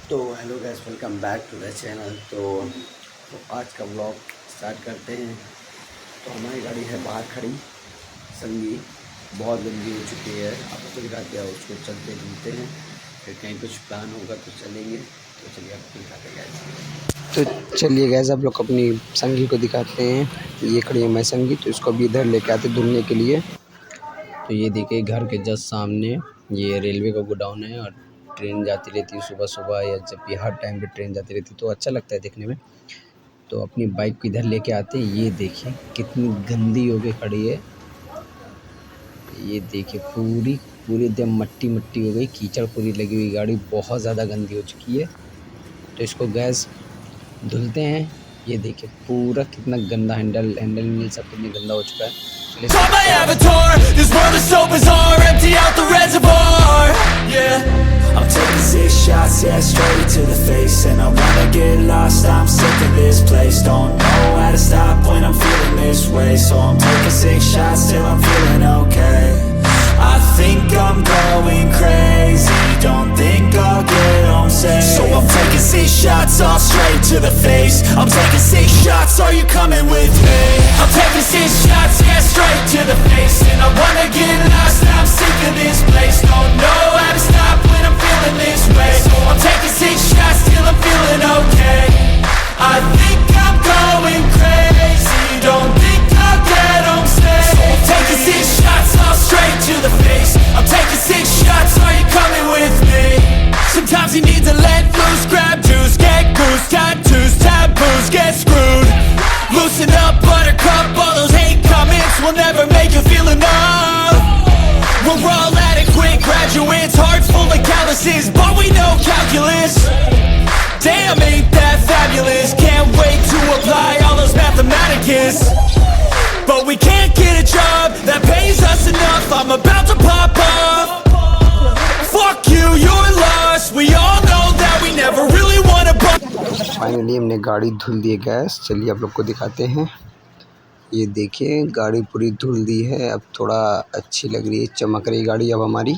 तो hello guys, welcome back to the channel. तो आज का व्लॉग स्टार्ट करते हैं। तो हमारी गाड़ी है बाहर खड़ी, संगी बहुत गंदी हो चुकी है। आपको दिखाते हैं, उसको चलते घूमते हैं, फिर कहीं कुछ प्लान होगा तो चलेंगे। तो चलिए आपको दिखाते हैं गाइस। तो चलिए गाइस, आप लोग अपनी संगी को दिखाते हैं। ये खड़ी है मैं संगी, तो इसको अभी इधर लेके आते धुलने के लिए। तो ये देखिए, घर के जस्ट सामने ये रेलवे का गोडाउन है और ट्रेन जाती रहती है सुबह सुबह, या जब भी हर टाइम पे ट्रेन जाती रहती है, तो अच्छा लगता है देखने में। तो अपनी बाइक को इधर लेके आते हैं। ये देखिए कितनी गंदी हो गई खड़ी है। ये देखिए पूरी पूरी एकदम मट्टी मट्टी हो गई, कीचड़ पूरी लगी हुई, गाड़ी बहुत ज़्यादा गंदी हो चुकी है। तो इसको गैस धुलते हैं। ये देखिए पूरा कितना गंदा हैंडल सब कितनी गंदा हो चुका है। I'm taking 6 shots, yeah, straight to the face. And I wanna get lost, I'm sick of this place. Don't know how to stop when I'm feeling this way. So I'm taking 6 shots till I'm feeling okay. I think I'm going crazy, don't think I'll get home safe. So I'm taking 6 shots, all straight to the face. I'm taking 6 shots, are you coming with me? I'm taking 6 shots, yeah, straight to the face. And I wanna get lost, I'm sick of this place. Don't know how to stop when I'm feeling this way. So I'm taking 6 shots till I'm feeling okay. I think I'm going crazy, don't think I'll get home safe. So I'm taking 6 shots, all straight to the face. I'm taking 6 shots, are you coming with me? Sometimes you need to let loose, grab juice, get goose, tattoos, taboos, get screwed. Loosen up, buttercup, all those hate comments will never make you feel enough. We're all adequate graduates, hearts full of calluses, but we know calculus. Damn, ain't that fabulous? Can't wait to apply all those mathematicus. But we can't get a job that pays us enough. I'm about to pop off. Fuck you, you're lost. We all know that we never really wanna finally हमने गाड़ी धुल दी है gas. चलिए आप लोग को दिखाते हैं। ये देखिए गाड़ी पूरी धुल दी है, अब थोड़ा अच्छी लग रही है, चमक रही गाड़ी अब हमारी।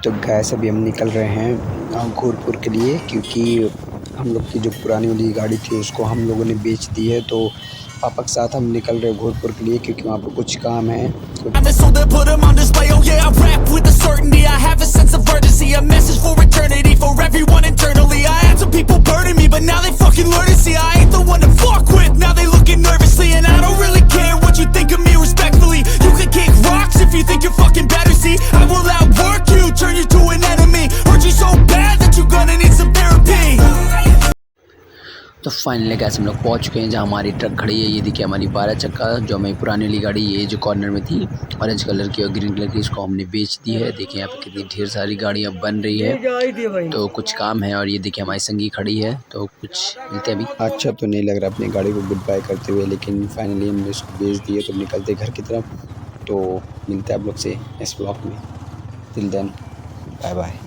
तो गैस अभी हम निकल रहे हैं घोरपुर के लिए, क्योंकि हम लोग की जो पुरानी वाली गाड़ी थी उसको हम लोगों ने बेच दी है। तो पापा के साथ हम निकल रहे हैं घोरपुर के लिए, क्योंकि वहाँ पर कुछ काम है। तो फाइनली गैस हम लोग पहुंच चुके हैं जहां हमारी ट्रक खड़ी है। ये देखिए हमारी 12 चक्का, जो हमारी पुरानी वाली गाड़ी, ये जो कॉर्नर में थी ऑरेंज कलर की और ग्रीन कलर की, इसको हमने बेच दी है। देखिए यहाँ पे कितनी ढेर सारी गाड़ियाँ बन रही है, तो कुछ काम है। और ये देखिए हमारी संगी खड़ी है, तो कुछ मिलते हैं अभी। अच्छा तो नहीं लग रहा अपनी गाड़ी को गुड बाय करते हुए, लेकिन फाइनली हमने इसको बेच दी है। तो निकलते घर की तरफ। तो मिलते हैं आप लोग से इस ब्लॉग में। Till then bye bye.